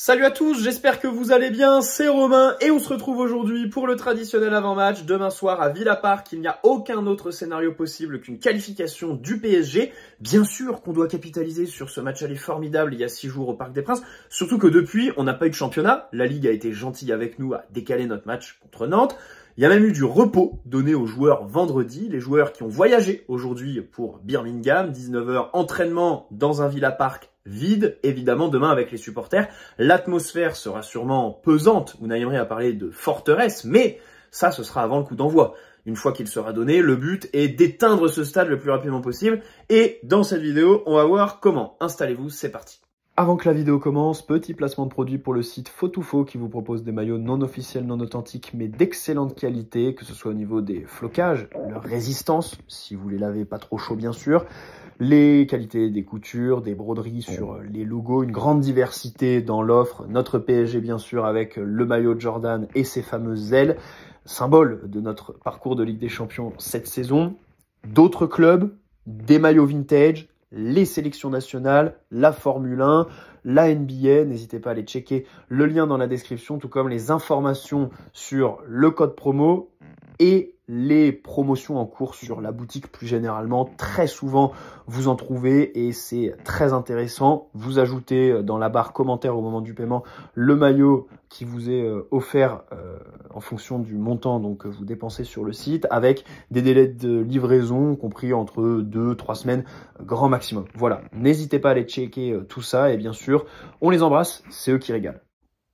Salut à tous, j'espère que vous allez bien, c'est Romain et on se retrouve aujourd'hui pour le traditionnel avant-match demain soir à Villa Park. Il n'y a aucun autre scénario possible qu'une qualification du PSG. Bien sûr qu'on doit capitaliser sur ce match aller formidable il y a 6 jours au Parc des Princes, surtout que depuis on n'a pas eu de championnat, la Ligue a été gentille avec nous à décaler notre match contre Nantes. Il y a même eu du repos donné aux joueurs vendredi, les joueurs qui ont voyagé aujourd'hui pour Birmingham, 19h, entraînement dans un Villa Park vide, évidemment demain avec les supporters. L'atmosphère sera sûrement pesante, Unai Emery a parlé de forteresse, mais ça ce sera avant le coup d'envoi. Une fois qu'il sera donné, le but est d'éteindre ce stade le plus rapidement possible. Et dans cette vidéo, on va voir comment. Installez-vous, c'est parti. Avant que la vidéo commence, petit placement de produit pour le site Faux2Faux qui vous propose des maillots non officiels, non authentiques, mais d'excellente qualité, que ce soit au niveau des flocages, leur résistance, si vous les lavez pas trop chaud bien sûr, les qualités des coutures, des broderies sur les logos, une grande diversité dans l'offre, notre PSG bien sûr avec le maillot de Jordan et ses fameuses ailes, symbole de notre parcours de Ligue des Champions cette saison, d'autres clubs, des maillots vintage, les sélections nationales, la Formule 1, la NBA, n'hésitez pas à aller checker le lien dans la description, tout comme les informations sur le code promo et les promotions en cours sur la boutique plus généralement. Très souvent, vous en trouvez et c'est très intéressant. Vous ajoutez dans la barre commentaire au moment du paiement le maillot qui vous est offert en fonction du montant donc que vous dépensez sur le site avec des délais de livraison compris entre 2-3 semaines grand maximum. Voilà, n'hésitez pas à aller checker tout ça et bien sûr, on les embrasse, c'est eux qui régalent.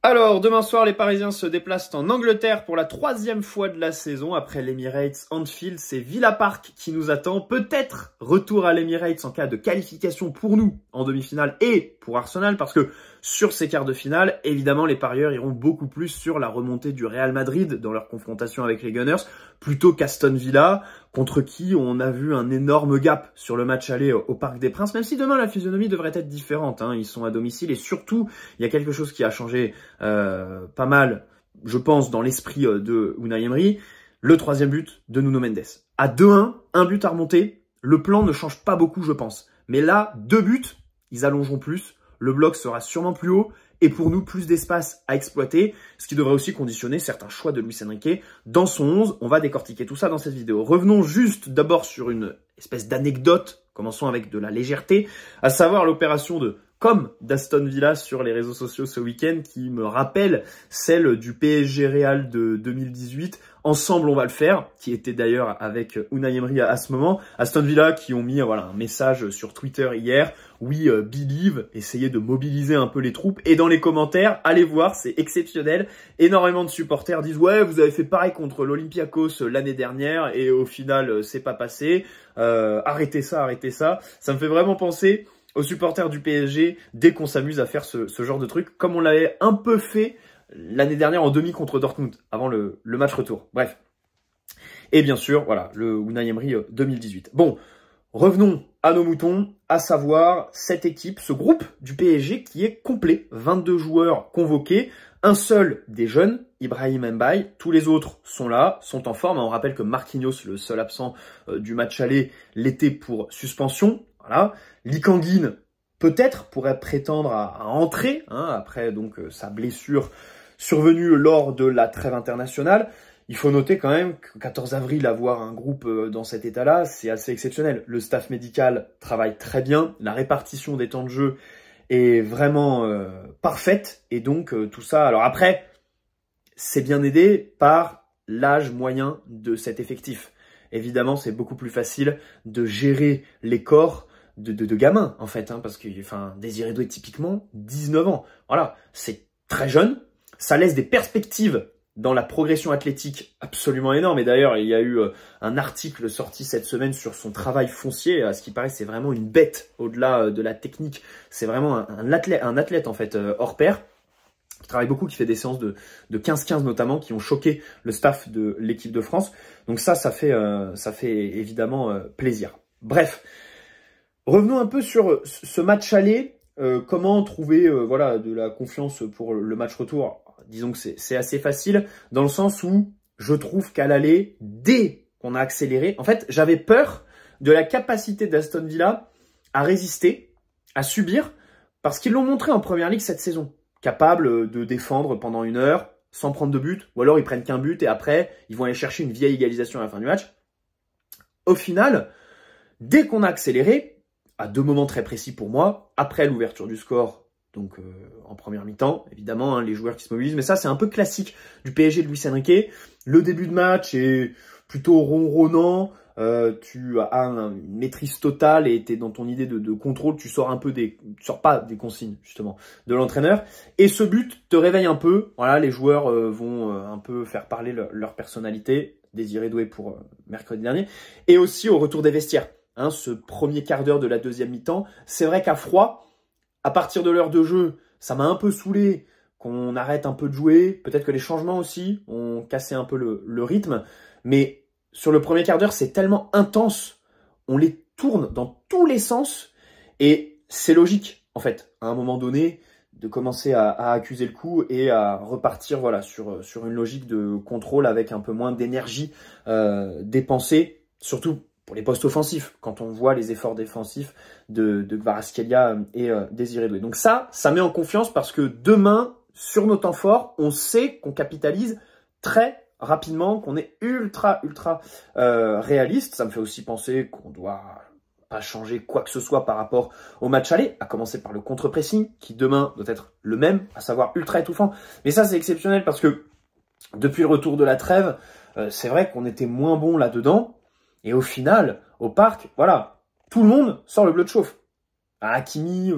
Alors, demain soir, les Parisiens se déplacent en Angleterre pour la 3e fois de la saison. Après l'Emirates Anfield, c'est Villa Park qui nous attend. Peut-être retour à l'Emirates en cas de qualification pour nous en demi-finale et pour Arsenal, parce que sur ces quarts de finale, évidemment, les parieurs iront beaucoup plus sur la remontée du Real Madrid dans leur confrontation avec les Gunners, plutôt qu'Aston Villa, contre qui on a vu un énorme gap sur le match aller au Parc des Princes, même si demain la physionomie devrait être différente. Ils sont à domicile et surtout, il y a quelque chose qui a changé pas mal, je pense, dans l'esprit de Unai Emery, le 3e but de Nuno Mendes. À 2-1, un but à remonter, le plan ne change pas beaucoup, je pense. Mais là, 2 buts, ils allongeront plus, le bloc sera sûrement plus haut, et pour nous, plus d'espace à exploiter, ce qui devrait aussi conditionner certains choix de Luis Enrique dans son 11. On va décortiquer tout ça dans cette vidéo. Revenons juste d'abord sur une espèce d'anecdote, commençons avec de la légèreté, à savoir l'opération de d'Aston Villa sur les réseaux sociaux ce week-end qui me rappelle celle du PSG Real de 2018. Ensemble, on va le faire, qui était d'ailleurs avec Unai Emery à ce moment. Aston Villa qui ont mis un message sur Twitter hier. Oui, believe, essayez de mobiliser un peu les troupes. Et dans les commentaires, allez voir, c'est exceptionnel. Énormément de supporters disent « Ouais, vous avez fait pareil contre l'Olympiakos l'année dernière et au final, c'est pas passé. Arrêtez ça, arrêtez ça. » Ça me fait vraiment penser aux supporters du PSG dès qu'on s'amuse à faire ce genre de truc, comme on l'avait un peu fait l'année dernière en demi contre Dortmund, avant le match retour. Bref. Et bien sûr, voilà, le Unai Emery 2018. Bon, revenons à nos moutons, à savoir cette équipe, ce groupe du PSG qui est complet. 22 joueurs convoqués, un seul des jeunes, Ibrahim Mbaye. Tous les autres sont là, sont en forme. On rappelle que Marquinhos, le seul absent du match aller, l'était pour suspension. Voilà. Lee Kang-in, peut-être, pourrait prétendre à entrer, après donc sa blessure survenue lors de la trêve internationale. Il faut noter quand même que 14 avril, avoir un groupe dans cet état-là, c'est assez exceptionnel. Le staff médical travaille très bien, la répartition des temps de jeu est vraiment parfaite, et donc tout ça... Alors après, c'est bien aidé par l'âge moyen de cet effectif. Évidemment, c'est beaucoup plus facile de gérer les corps de gamins, en fait, parce que, Désiré Doué, typiquement, 19 ans. Voilà, c'est très jeune, ça laisse des perspectives dans la progression athlétique absolument énorme. Et d'ailleurs, il y a eu un article sorti cette semaine sur son travail foncier. À ce qui paraît, c'est vraiment une bête au-delà de la technique. C'est vraiment un athlète, en fait, hors pair, qui travaille beaucoup, qui fait des séances de 15-15 notamment, qui ont choqué le staff de l'équipe de France. Donc ça fait évidemment plaisir. Bref. Revenons un peu sur ce match aller, comment trouver de la confiance pour le match retour. Disons que c'est assez facile, dans le sens où je trouve qu'à l'aller, dès qu'on a accéléré, en fait, j'avais peur de la capacité d'Aston Villa à résister, à subir, parce qu'ils l'ont montré en Première Ligue cette saison. capables de défendre pendant 1 heure sans prendre de but, ou alors ils prennent qu'un but et après, ils vont aller chercher une vieille égalisation à la fin du match. Au final, dès qu'on a accéléré, à 2 moments très précis pour moi, après l'ouverture du score, donc en première mi-temps, évidemment, hein, les joueurs qui se mobilisent, mais ça c'est un peu classique du PSG de Luis Enrique. Le début de match est plutôt ronronnant, tu as une maîtrise totale et tu es dans ton idée de contrôle, tu sors pas des consignes justement de l'entraîneur, et ce but te réveille un peu. Voilà, les joueurs vont un peu faire parler leur personnalité. Désiré Doué pour mercredi dernier, et aussi au retour des vestiaires. Hein, ce premier quart d'heure de la deuxième mi-temps, c'est vrai qu'à froid, à partir de l'heure de jeu, ça m'a un peu saoulé qu'on arrête un peu de jouer, peut-être que les changements aussi ont cassé un peu le rythme, mais sur le premier quart d'heure, c'est tellement intense, on les tourne dans tous les sens, et c'est logique, en fait, à un moment donné, de commencer à accuser le coup et à repartir voilà, sur une logique de contrôle avec un peu moins d'énergie dépensée, surtout pour les postes offensifs, quand on voit les efforts défensifs de Kvaratskhelia et Désiré Doué. Donc ça met en confiance parce que demain, sur nos temps forts, on sait qu'on capitalise très rapidement, qu'on est ultra réaliste. Ça me fait aussi penser qu'on doit pas changer quoi que ce soit par rapport au match aller, à commencer par le contre-pressing, qui demain doit être le même, à savoir ultra étouffant. Mais ça, c'est exceptionnel parce que depuis le retour de la trêve, c'est vrai qu'on était moins bon là-dedans. Et au final, au parc, voilà, tout le monde sort le bleu de chauffe. Hakimi,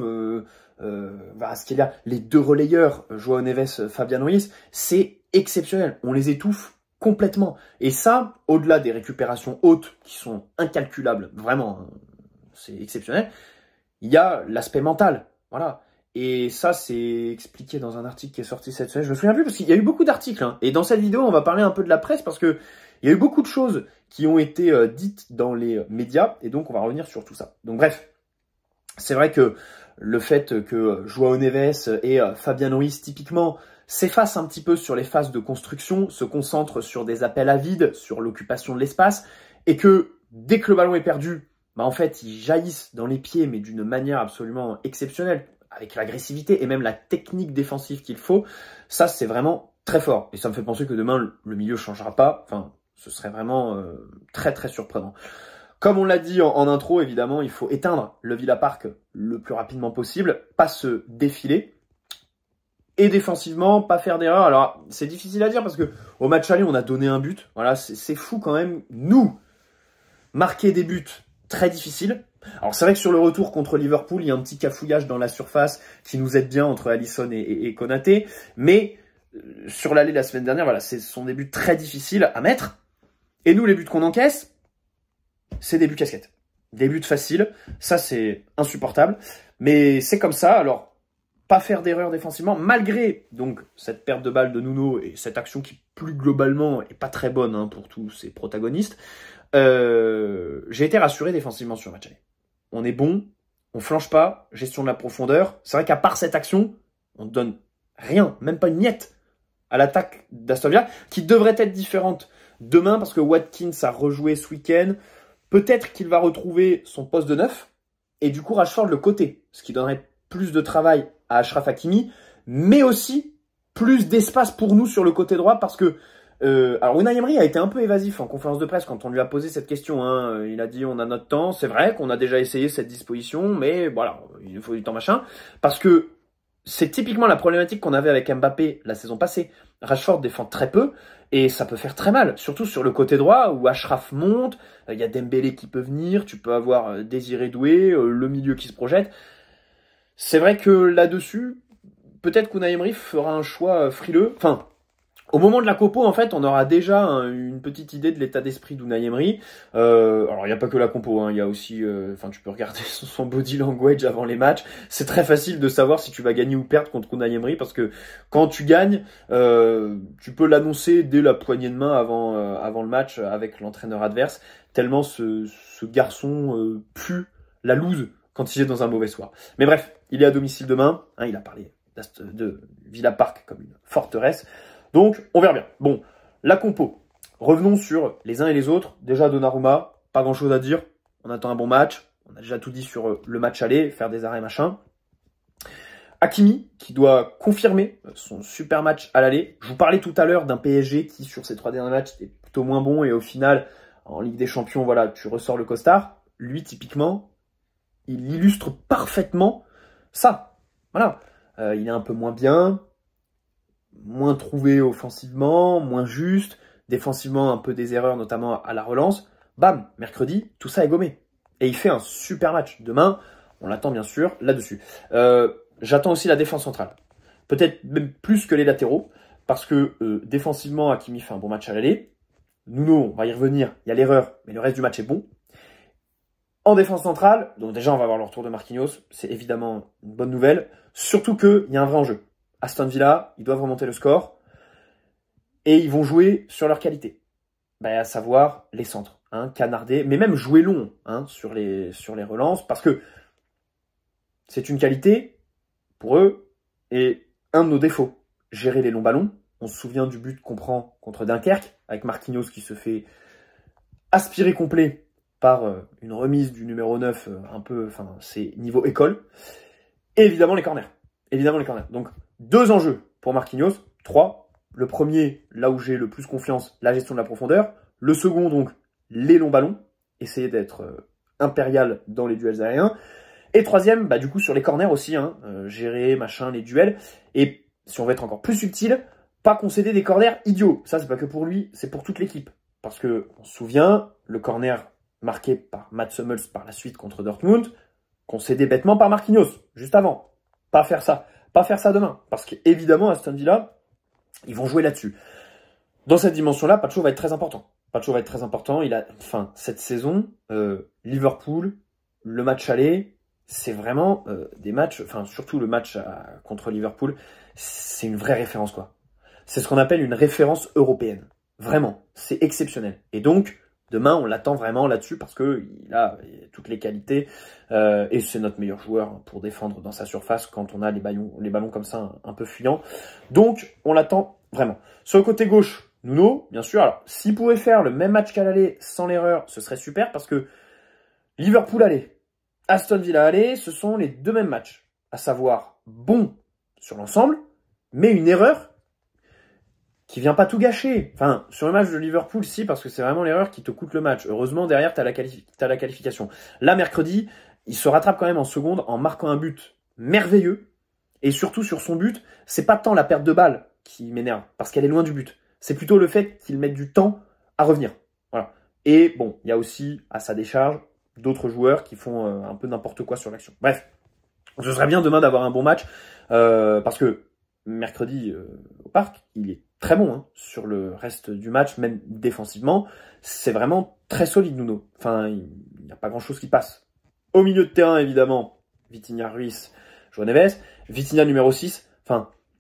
Kvaratskhelia, les 2 relayeurs, João Neves, Fabian Ruiz, c'est exceptionnel. On les étouffe complètement. Et ça, au-delà des récupérations hautes qui sont incalculables, vraiment, c'est exceptionnel, il y a l'aspect mental. Voilà. Et ça, c'est expliqué dans un article qui est sorti cette semaine. Je me souviens plus parce qu'il y a eu beaucoup d'articles. Hein. Et dans cette vidéo, on va parler un peu de la presse parce que il y a eu beaucoup de choses qui ont été dites dans les médias. Et donc, on va revenir sur tout ça. Donc, bref, c'est vrai que le fait que João Neves et Fabian Ruiz, typiquement, s'effacent un petit peu sur les phases de construction, se concentrent sur des appels à vide, sur l'occupation de l'espace, et que dès que le ballon est perdu, bah en fait, ils jaillissent dans les pieds, mais d'une manière absolument exceptionnelle, avec l'agressivité et même la technique défensive qu'il faut. Ça, c'est vraiment très fort. Et ça me fait penser que demain, le milieu ne changera pas. Enfin, ce serait vraiment très surprenant. Comme on l'a dit en intro, évidemment, il faut éteindre le Villa Park le plus rapidement possible, pas se défiler. Et défensivement, pas faire d'erreur. Alors, c'est difficile à dire parce que au match aller, on a donné un but. Voilà, c'est fou quand même. Nous, marquer des buts, très difficile. Alors, c'est vrai que sur le retour contre Liverpool, il y a un petit cafouillage dans la surface qui nous aide bien entre Alisson et Konaté. Mais sur l'aller la semaine dernière, voilà, ce sont des buts très difficiles à mettre. Et nous, les buts qu'on encaisse, c'est des buts casquettes. Des buts faciles. Ça, c'est insupportable. Mais c'est comme ça. Alors, pas faire d'erreur défensivement, malgré donc cette perte de balle de Nuno et cette action qui, plus globalement, est pas très bonne hein, pour tous ces protagonistes. J'ai été rassuré défensivement sur le match aller. On est bon, on flanche pas, gestion de la profondeur. C'est vrai qu'à part cette action, on ne donne rien, même pas une miette à l'attaque d'Aston Villa, qui devrait être différente demain parce que Watkins a rejoué ce week-end. Peut-être qu'il va retrouver son poste de neuf et du coup Rashford le côté, ce qui donnerait plus de travail à Achraf Hakimi, mais aussi plus d'espace pour nous sur le côté droit parce que alors Unai Emery a été un peu évasif en conférence de presse quand on lui a posé cette question. Hein. Il a dit on a notre temps, c'est vrai qu'on a déjà essayé cette disposition, mais voilà, il faut du temps machin. Parce que c'est typiquement la problématique qu'on avait avec Mbappé la saison passée. Rashford défend très peu et ça peut faire très mal, surtout sur le côté droit où Achraf monte, il y a Dembélé qui peut venir, tu peux avoir Désiré Doué, le milieu qui se projette. C'est vrai que là-dessus, peut-être qu'Unai Emery fera un choix frileux. Enfin, au moment de la compo, en fait, on aura déjà une petite idée de l'état d'esprit d'Unai Emery. Alors, il n'y a pas que la compo, hein, il y a aussi... Enfin, tu peux regarder son body language avant les matchs. C'est très facile de savoir si tu vas gagner ou perdre contre Unai Emery, parce que quand tu gagnes, tu peux l'annoncer dès la poignée de main avant le match avec l'entraîneur adverse, tellement ce garçon pue la loose quand il est dans un mauvais soir. Mais bref, il est à domicile demain. Hein, il a parlé de Villa Park comme une forteresse. Donc, on verra bien. Bon, la compo. Revenons sur les uns et les autres. Déjà, Donnarumma, pas grand-chose à dire. On attend un bon match. On a déjà tout dit sur le match aller, faire des arrêts, machin. Hakimi, qui doit confirmer son super match à l'aller. Je vous parlais tout à l'heure d'un PSG qui, sur ses 3 derniers matchs, était plutôt moins bon. Et au final, en Ligue des Champions, voilà, tu ressors le costard. Lui, typiquement, il illustre parfaitement ça. Voilà. Il est un peu moins bien, moins trouvé offensivement, moins juste. Défensivement, un peu des erreurs, notamment à la relance. Bam, mercredi, tout ça est gommé. Et il fait un super match. Demain, on l'attend bien sûr là-dessus. J'attends aussi la défense centrale. Peut-être même plus que les latéraux. Parce que défensivement, Hakimi fait un bon match à l'aller. Nuno, on va y revenir, il y a l'erreur, mais le reste du match est bon. En défense centrale, donc déjà on va avoir le retour de Marquinhos. C'est évidemment une bonne nouvelle. Surtout qu'il y a un vrai enjeu. Aston Villa, ils doivent remonter le score. Et ils vont jouer sur leur qualité. À savoir les centres, canarder, mais même jouer long sur les relances, parce que c'est une qualité pour eux et un de nos défauts, gérer les longs ballons. On se souvient du but qu'on prend contre Dunkerque, avec Marquinhos qui se fait aspirer complet par une remise du numéro 9, c'est niveau école. Et évidemment les corners. Donc 2 enjeux pour Marquinhos, 3. Le premier, là où j'ai le plus confiance, la gestion de la profondeur. Le second, donc, les longs ballons. Essayer d'être impérial dans les duels aériens. Et troisième, du coup, sur les corners aussi, gérer, les duels. Et si on veut être encore plus subtil, pas concéder des corners idiots. Ça, c'est pas que pour lui, c'est pour toute l'équipe. Parce que, on se souvient, le corner marqué par Mats Hummels par la suite contre Dortmund, concédé bêtement par Marquinhos, juste avant. Pas faire ça. Pas faire ça demain. Parce qu'évidemment, Aston Villa, ils vont jouer là-dessus. Dans cette dimension-là, Pacho va être très important. Cette saison, Liverpool, le match aller, c'est vraiment des matchs, surtout le match contre Liverpool, c'est une vraie référence, quoi. C'est ce qu'on appelle une référence européenne. Vraiment, c'est exceptionnel. Et donc, demain, on l'attend vraiment là-dessus parce qu'il a toutes les qualités et c'est notre meilleur joueur pour défendre dans sa surface quand on a les ballons comme ça un peu fuyants. Donc, on l'attend vraiment. Sur le côté gauche, Nuno, bien sûr. Alors, s'il pouvait faire le même match qu'à l'aller sans l'erreur, ce serait super parce que Liverpool aller, Aston Villa aller, ce sont les 2 mêmes matchs. À savoir, bon sur l'ensemble, mais une erreur qui vient pas tout gâcher. Sur le match de Liverpool, si, parce que c'est vraiment l'erreur qui te coûte le match. Heureusement, derrière, t'as la qualification. Là, mercredi, il se rattrape quand même en seconde en marquant un but merveilleux. Et surtout, sur son but, c'est pas tant la perte de balle qui m'énerve, parce qu'elle est loin du but. C'est plutôt le fait qu'il mette du temps à revenir. Voilà. Et bon, il y a aussi, à sa décharge, d'autres joueurs qui font un peu n'importe quoi sur l'action. Bref, ce serait bien demain d'avoir un bon match, parce que mercredi, au Parc, il est très bon sur le reste du match, même défensivement. C'est vraiment très solide, Nuno. Il n'y a pas grand-chose qui passe. Au milieu de terrain, évidemment, Vitinha, Ruiz, João Neves. Vitinha numéro 6.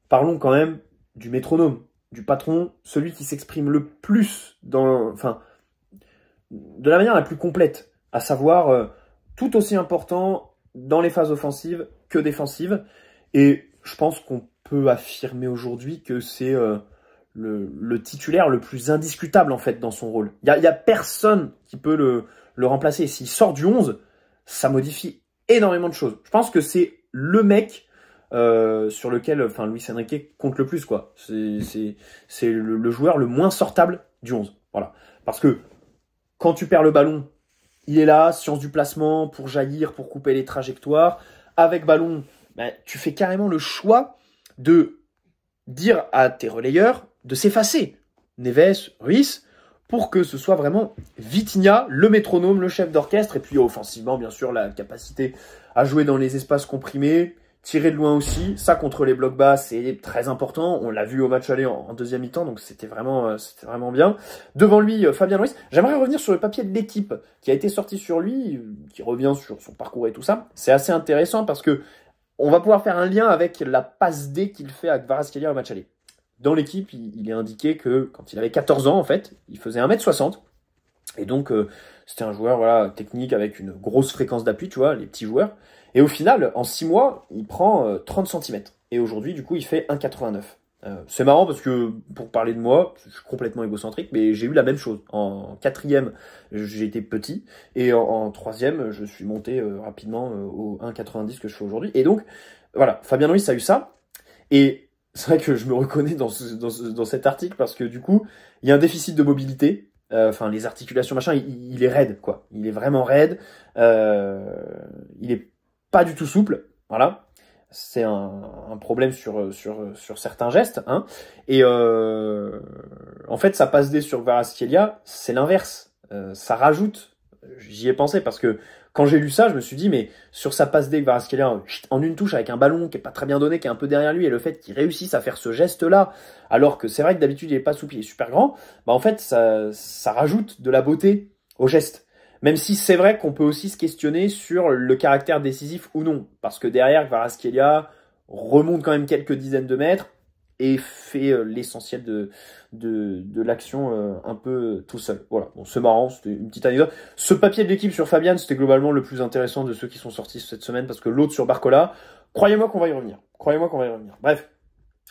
Parlons quand même du métronome, du patron, celui qui s'exprime le plus de la manière la plus complète, à savoir tout aussi important dans les phases offensives que défensives. Et je pense qu'on peut affirmer aujourd'hui que c'est le titulaire le plus indiscutable en fait dans son rôle. Il y a personne qui peut le remplacer. S'il sort du 11, ça modifie énormément de choses. Je pense que c'est le mec sur lequel Luis Enrique compte le plus, quoi. C'est le joueur le moins sortable du 11. Voilà. Parce que quand tu perds le ballon, il est là, science du placement, pour jaillir, pour couper les trajectoires. Avec ballon, tu fais carrément le choix de dire à tes relayeurs de s'effacer. Neves, Ruiz, pour que ce soit vraiment Vitinha, le métronome, le chef d'orchestre. Et puis offensivement, bien sûr, la capacité à jouer dans les espaces comprimés, tirer de loin aussi. Ça, contre les blocs bas, c'est très important. On l'a vu au match aller en deuxième mi-temps, donc c'était vraiment bien. Devant lui, Fabien Ruiz. J'aimerais revenir sur le papier de l'équipe qui a été sorti sur lui, qui revient sur son parcours et tout ça. C'est assez intéressant parce que on va pouvoir faire un lien avec la passe D qu'il fait à Kvaratskhelia au match aller. Dans l'équipe, il est indiqué que quand il avait 14 ans, en fait, il faisait 1m60. Et donc, c'était un joueur technique avec une grosse fréquence d'appui, tu vois, les petits joueurs. Et au final, en 6 mois, il prend 30 cm. Et aujourd'hui, du coup, il fait 1,89. C'est marrant parce que, pour parler de moi, je suis complètement égocentrique, mais j'ai eu la même chose. En 4e, j'ai été petit. Et en 3e, je suis monté rapidement au 1,90 que je fais aujourd'hui. Et donc, Voilà, Fabien Ruiz a eu ça. Et c'est vrai que je me reconnais dans cet article parce que du coup, il y a un déficit de mobilité. Enfin, les articulations, machin, il est raide, quoi. Il est vraiment raide. Il est pas du tout souple. Voilà. C'est un problème sur certains gestes. Hein. Et en fait, sa passe D sur Kvaratskhelia, c'est l'inverse. Ça rajoute. J'y ai pensé parce que quand j'ai lu ça, je me suis dit, mais sur sa passe D, Kvaratskhelia, en une touche avec un ballon qui est pas très bien donné, qui est un peu derrière lui, et le fait qu'il réussisse à faire ce geste-là, alors que c'est vrai que d'habitude il est pas souple, il est super grand, bah en fait ça rajoute de la beauté au geste. Même si c'est vrai qu'on peut aussi se questionner sur le caractère décisif ou non, parce que derrière Kvaratskhelia remonte quand même quelques dizaines de mètres et fait l'essentiel de l'action un peu tout seul. Voilà, bon, c'est marrant, c'était une petite anecdote. Ce papier de l'équipe sur Fabian, c'était globalement le plus intéressant de ceux qui sont sortis cette semaine, parce que l'autre sur Barcola, croyez-moi qu'on va y revenir. Croyez-moi qu'on va y revenir. Bref,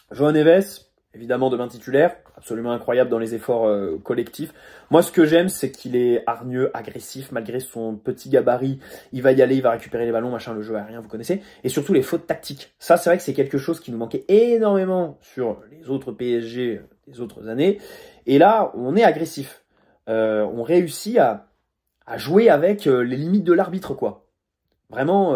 João Neves, évidemment demain titulaire, absolument incroyable dans les efforts collectifs. Moi, ce que j'aime, c'est qu'il est hargneux, agressif, malgré son petit gabarit. Il va y aller, il va récupérer les ballons, machin, le jeu aérien, vous connaissez. Et surtout, les fautes tactiques. Ça, c'est vrai que c'est quelque chose qui nous manquait énormément sur les autres PSG des autres années. Et là, on est agressif. On réussit à jouer avec les limites de l'arbitre, quoi. Vraiment,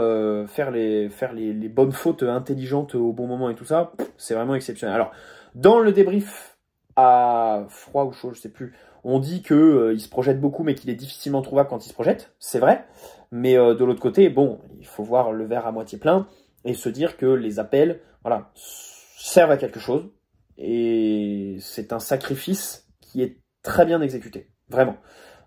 faire les bonnes fautes intelligentes au bon moment et tout ça, c'est vraiment exceptionnel. Alors, dans le débrief à froid ou chaud, je sais plus, on dit que il se projette beaucoup, mais qu'il est difficilement trouvable quand il se projette. C'est vrai. Mais de l'autre côté, bon, il faut voir le verre à moitié plein et se dire que les appels, voilà, servent à quelque chose. Et c'est un sacrifice qui est très bien exécuté. Vraiment.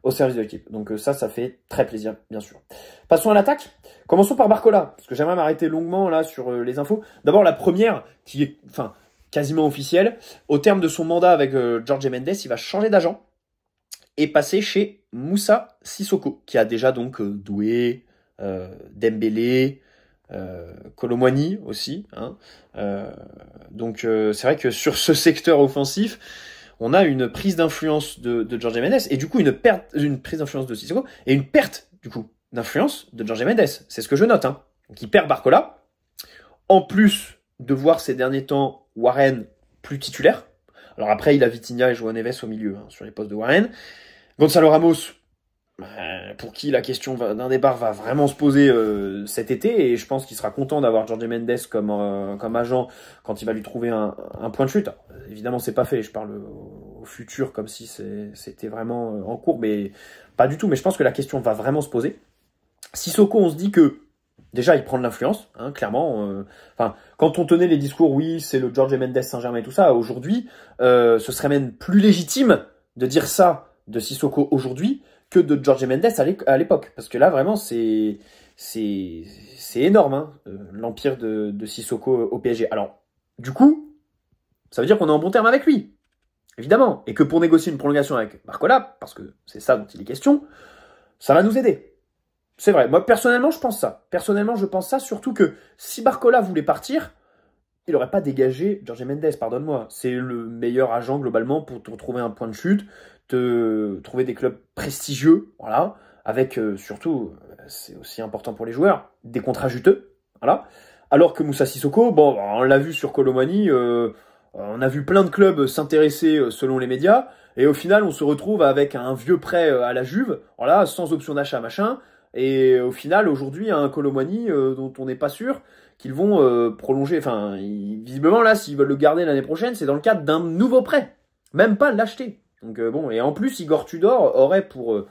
Au service de l'équipe. Donc ça fait très plaisir, bien sûr. Passons à l'attaque. Commençons par Barcola, parce que j'aimerais m'arrêter longuement là sur les infos. D'abord la première, qui est quasiment officielle. Au terme de son mandat avec Jorge Mendes, il va changer d'agent et passer chez Moussa Sissoko, qui a déjà donc Doué, Dembélé, Kolo Muani aussi. Hein. Donc c'est vrai que sur ce secteur offensif, on a une prise d'influence de Jorge Mendes et du coup une prise d'influence de Sissoko et une perte du coup d'influence de Jorge Mendes. C'est ce que je note. Hein. Donc il perd Barcola. En plus de voir ces derniers temps Warren plus titulaire. Alors après il a Vitinha et João Neves au milieu hein, sur les postes de Warren. Gonzalo Ramos, pour qui la question d'un départ va vraiment se poser cet été et je pense qu'il sera content d'avoir Jorge Mendes comme agent quand il va lui trouver un point de chute. Alors, évidemment c'est pas fait, je parle au futur comme si c'était vraiment en cours, mais pas du tout, mais je pense que la question va vraiment se poser. Sissoko, on se dit que déjà il prend de l'influence, hein, clairement. Quand on tenait les discours, oui c'est le Jorge Mendes Saint-Germain et tout ça, aujourd'hui ce serait même plus légitime de dire ça de Sissoko aujourd'hui que de Jorge Mendes à l'époque. Parce que là, vraiment, c'est énorme, hein, l'empire de Sissoko au PSG. Alors, du coup, ça veut dire qu'on est en bon terme avec lui, évidemment. Et que pour négocier une prolongation avec Barcola, parce que c'est ça dont il est question, ça va nous aider. C'est vrai. Moi, personnellement, je pense ça. Personnellement, je pense ça, surtout que si Barcola voulait partir, il n'aurait pas dégagé Jorge Mendes, pardonne-moi. C'est le meilleur agent, globalement, pour te retrouver un point de chute, te trouver des clubs prestigieux, voilà, avec surtout, c'est aussi important pour les joueurs, des contrats juteux, voilà. Alors que Moussa Sissoko, bon, on l'a vu sur Kolo Muani, on a vu plein de clubs s'intéresser selon les médias, et au final, on se retrouve avec un vieux prêt à la Juve, voilà, sans option d'achat, machin, et au final, aujourd'hui, un Kolo Muani dont on n'est pas sûr qu'ils vont prolonger, visiblement là, s'ils veulent le garder l'année prochaine, c'est dans le cadre d'un nouveau prêt, même pas l'acheter. Donc bon, et en plus, Igor Tudor aurait pour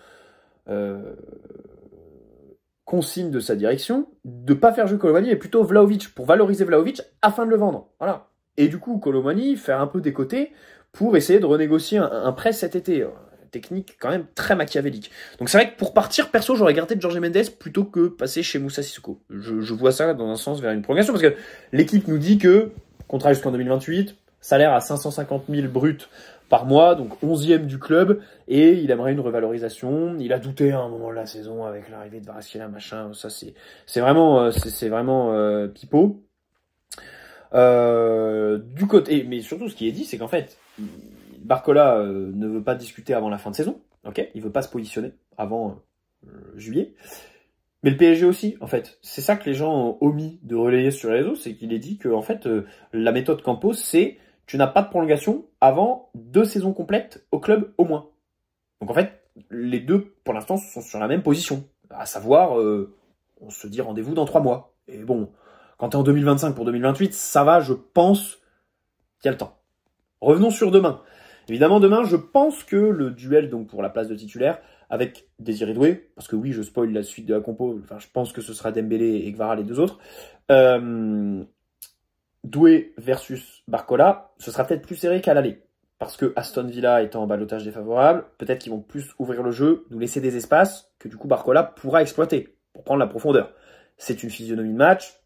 consigne de sa direction de pas faire jouer Kolo Muani, mais plutôt Vlahovic, pour valoriser Vlahovic afin de le vendre. Voilà. Et du coup, Kolo Muani faire un peu des côtés pour essayer de renégocier un prêt cet été. Technique quand même très machiavélique. Donc c'est vrai que pour partir, perso, j'aurais gardé Jorge Mendes plutôt que passer chez Moussa Sissoko. Je vois ça dans un sens vers une prolongation, parce que l'équipe nous dit que, contrat jusqu'en 2028, salaire à 550 000 bruts par mois, donc 11e du club, et il aimerait une revalorisation. Il a douté à un moment de la saison avec l'arrivée de Kvaratskhelia, machin, ça c'est vraiment pipeau. Du côté, mais surtout ce qui est dit, c'est qu'en fait, Barcola ne veut pas discuter avant la fin de saison, ok, il veut pas se positionner avant juillet. Mais le PSG aussi, en fait. C'est ça que les gens ont omis de relayer sur les réseaux, c'est qu'il est dit que, en fait, la méthode Campos, c'est tu n'as pas de prolongation avant 2 saisons complètes au club au moins. Donc en fait, les deux, pour l'instant, sont sur la même position. À savoir, on se dit rendez-vous dans 3 mois. Et bon, quand t'es en 2025 pour 2028, ça va, je pense qu'il y a le temps. Revenons sur demain. Évidemment, demain, je pense que le duel donc pour la place de titulaire avec Désiré Doué, parce que oui, je spoil la suite de la compo, enfin, je pense que ce sera Dembélé et Kvara, les deux autres. Doué versus Barcola, ce sera peut-être plus serré qu'à l'aller. Parce que Aston Villa étant en ballottage défavorable, peut-être qu'ils vont plus ouvrir le jeu, nous laisser des espaces que du coup Barcola pourra exploiter pour prendre la profondeur. C'est une physionomie de match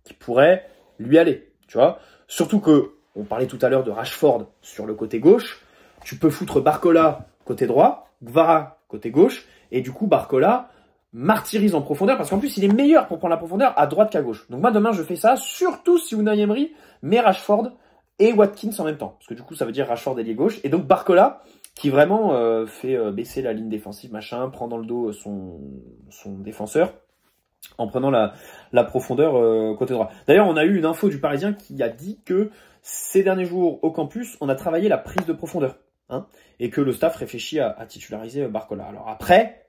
qui pourrait lui aller, tu vois. Surtout que, on parlait tout à l'heure de Rashford sur le côté gauche, tu peux foutre Barcola côté droit, Kvara côté gauche, et du coup Barcola martyrise en profondeur, parce qu'en plus il est meilleur pour prendre la profondeur à droite qu'à gauche. Donc moi demain je fais ça, surtout si Unai Emery met Rashford et Watkins en même temps, parce que du coup ça veut dire Rashford ailier gauche, et donc Barcola qui vraiment fait baisser la ligne défensive, machin, prend dans le dos son défenseur, en prenant la profondeur côté droit. D'ailleurs, on a eu une info du Parisien qui a dit que ces derniers jours au campus, on a travaillé la prise de profondeur, hein, et que le staff réfléchit à titulariser Barcola. Alors après,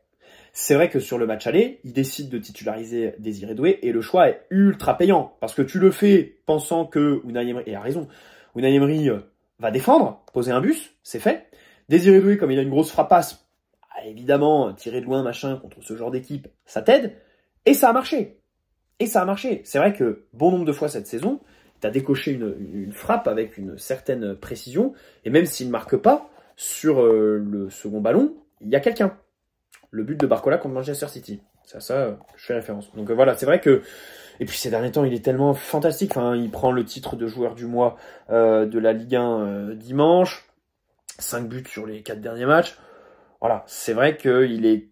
c'est vrai que sur le match aller, il décide de titulariser Désiré Doué, et le choix est ultra payant, parce que tu le fais pensant que Unai Emery, et a raison, Unai Emery va défendre, poser un bus, c'est fait. Désiré Doué, comme il a une grosse frappasse, évidemment, tirer de loin, machin, contre ce genre d'équipe, ça t'aide. Et ça a marché. Et ça a marché. C'est vrai que bon nombre de fois cette saison, tu as décoché une frappe avec une certaine précision, et même s'il ne marque pas, sur le second ballon, il y a quelqu'un. Le but de Barcola contre Manchester City. C'est à ça je fais référence. Donc voilà, c'est vrai que... Et puis ces derniers temps, il est tellement fantastique. Enfin, il prend le titre de joueur du mois de la Ligue 1 dimanche. 5 buts sur les 4 derniers matchs. Voilà, c'est vrai qu'il est...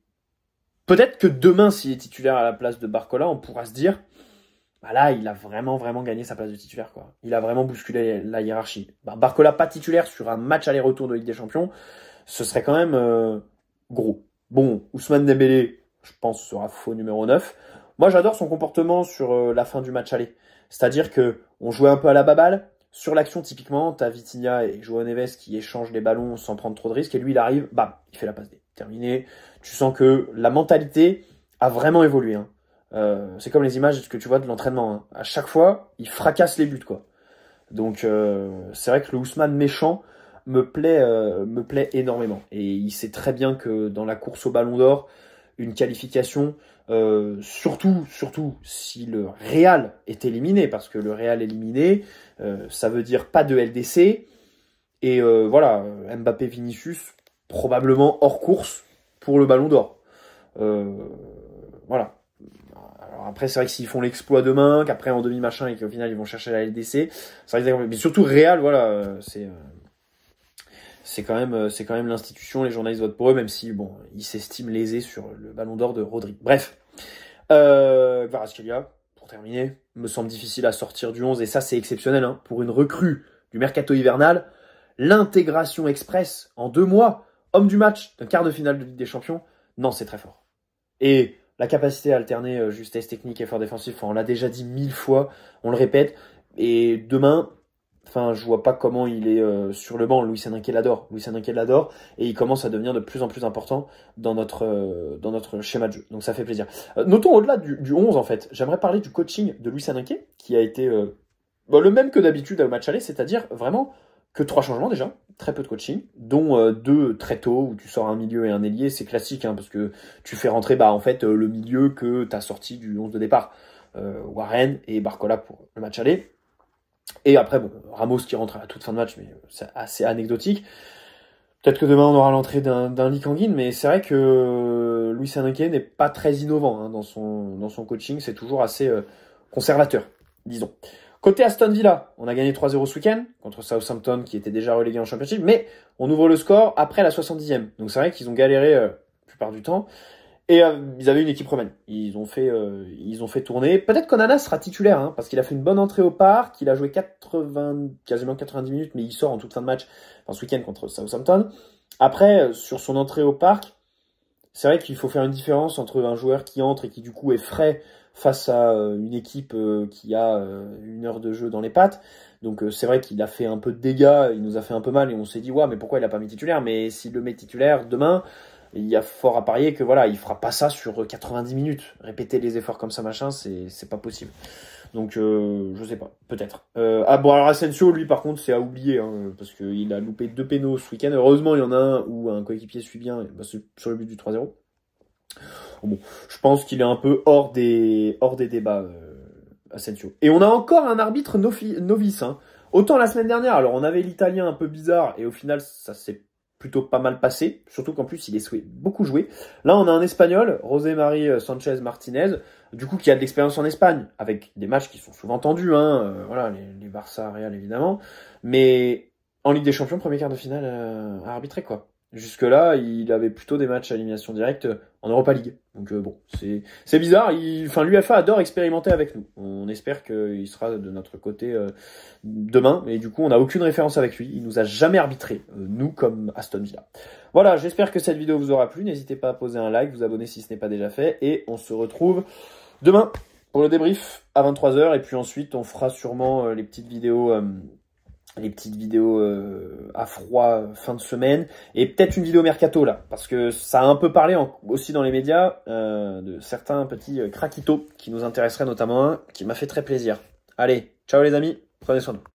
Peut-être que demain, s'il est titulaire à la place de Barcola, on pourra se dire, bah là, il a vraiment gagné sa place de titulaire, quoi. Il a vraiment bousculé la hiérarchie. Bah, Barcola pas titulaire sur un match aller-retour de Ligue des Champions, ce serait quand même gros. Bon, Ousmane Dembélé, je pense, sera faux numéro 9. Moi, j'adore son comportement sur la fin du match aller. C'est-à-dire que on jouait un peu à la baballe. Sur l'action, typiquement, t'as Vitinha et João Neves qui échangent les ballons sans prendre trop de risques, et lui, il arrive, bam, il fait la passe D. Terminé. Tu sens que la mentalité a vraiment évolué. Hein. C'est comme les images que tu vois de l'entraînement. Hein. À chaque fois, il fracasse les buts, quoi. Donc, c'est vrai que le Ousmane méchant me plaît énormément. Et il sait très bien que dans la course au Ballon d'Or, une qualification, surtout si le Real est éliminé, parce que le Real éliminé, ça veut dire pas de LDC. Et voilà, Mbappé, Vinicius, probablement hors course pour le Ballon d'Or. Voilà. Alors après, c'est vrai que s'ils font l'exploit demain, qu'après en demi-machin et qu'au final ils vont chercher la LDC, c'est vrai que, mais surtout Real, voilà, c'est quand même l'institution, les journalistes votent pour eux, même si bon, ils s'estiment lésés sur le Ballon d'Or de Rodri. Bref, Kvaratskhelia, pour terminer, me semble difficile à sortir du 11, et ça c'est exceptionnel, hein, pour une recrue du mercato hivernal. L'intégration express en 2 mois, homme du match d'un quart de finale de Ligue des Champions, non, c'est très fort. Et la capacité à alterner justesse technique et effort défensif, on l'a déjà dit 1000 fois, on le répète. Et demain, enfin, je vois pas comment il est sur le banc. Luis Enrique l'adore. Et il commence à devenir de plus en plus important dans notre schéma de jeu. Donc ça fait plaisir. Notons au-delà du 11, en fait, j'aimerais parler du coaching de Luis Enrique, qui a été le même que d'habitude au match aller, c'est-à-dire vraiment que 3 changements déjà, très peu de coaching, dont 2 très tôt, où tu sors un milieu et un ailier, c'est classique, hein, parce que tu fais rentrer en fait le milieu que tu as sorti du 11 de départ. Warren et Barcola pour le match aller. Et après, bon, Ramos qui rentre à la toute fin de match, mais c'est assez anecdotique. Peut-être que demain on aura l'entrée d'un Lee Kang-in, mais c'est vrai que Luis Enrique n'est pas très innovant, hein, dans son coaching, c'est toujours assez conservateur, disons. Côté Aston Villa, on a gagné 3-0 ce week-end contre Southampton qui était déjà relégué en Championship, mais on ouvre le score après la 70e. Donc c'est vrai qu'ils ont galéré la plupart du temps. Et ils avaient une équipe romaine. Ils ont fait tourner. Peut-être qu'Onana sera titulaire, hein, parce qu'il a fait une bonne entrée au parc. Il a joué quasiment 90 minutes, mais il sort en toute fin de match, enfin, ce week-end contre Southampton. Après, sur son entrée au parc, c'est vrai qu'il faut faire une différence entre un joueur qui entre et qui du coup est frais face à une équipe qui a 1 heure de jeu dans les pattes. Donc c'est vrai qu'il a fait un peu de dégâts, il nous a fait un peu mal et on s'est dit ouais mais pourquoi il a pas mis titulaire? Mais s'il le met titulaire demain, il y a fort à parier que voilà, il fera pas ça sur 90 minutes. Répéter les efforts comme ça machin, c'est pas possible. Donc je sais pas, peut-être. Ah bon alors Asensio lui par contre c'est à oublier hein, parce qu'il a loupé 2 pénaux ce week-end. Heureusement il y en a un où un coéquipier suit bien, bah, c'est sur le but du 3-0. Bon, je pense qu'il est un peu hors des débats, Asensio. Et on a encore un arbitre novice. Hein. Autant la semaine dernière, alors on avait l'italien un peu bizarre, et au final, ça s'est plutôt pas mal passé. Surtout qu'en plus, il est beaucoup joué. Là, on a un espagnol, José María Sánchez Martínez, du coup, qui a de l'expérience en Espagne, avec des matchs qui sont souvent tendus, hein, voilà, les Barça, Real, évidemment. Mais en Ligue des Champions, premier quart de finale à arbitrer, quoi. Jusque-là, il avait plutôt des matchs à élimination directe en Europa League. Donc bon, c'est bizarre. Enfin, l'UEFA adore expérimenter avec nous. On espère qu'il sera de notre côté demain. Mais du coup, on n'a aucune référence avec lui. Il nous a jamais arbitré, nous comme Aston Villa. Voilà, j'espère que cette vidéo vous aura plu. N'hésitez pas à poser un like, vous abonner si ce n'est pas déjà fait. Et on se retrouve demain pour le débrief à 23 h. Et puis ensuite, on fera sûrement les petites vidéos à froid fin de semaine et peut-être une vidéo mercato là parce que ça a un peu parlé aussi dans les médias de certains petits craquitos qui nous intéresseraient, notamment un qui m'a fait très plaisir. Allez, ciao les amis, prenez soin de vous.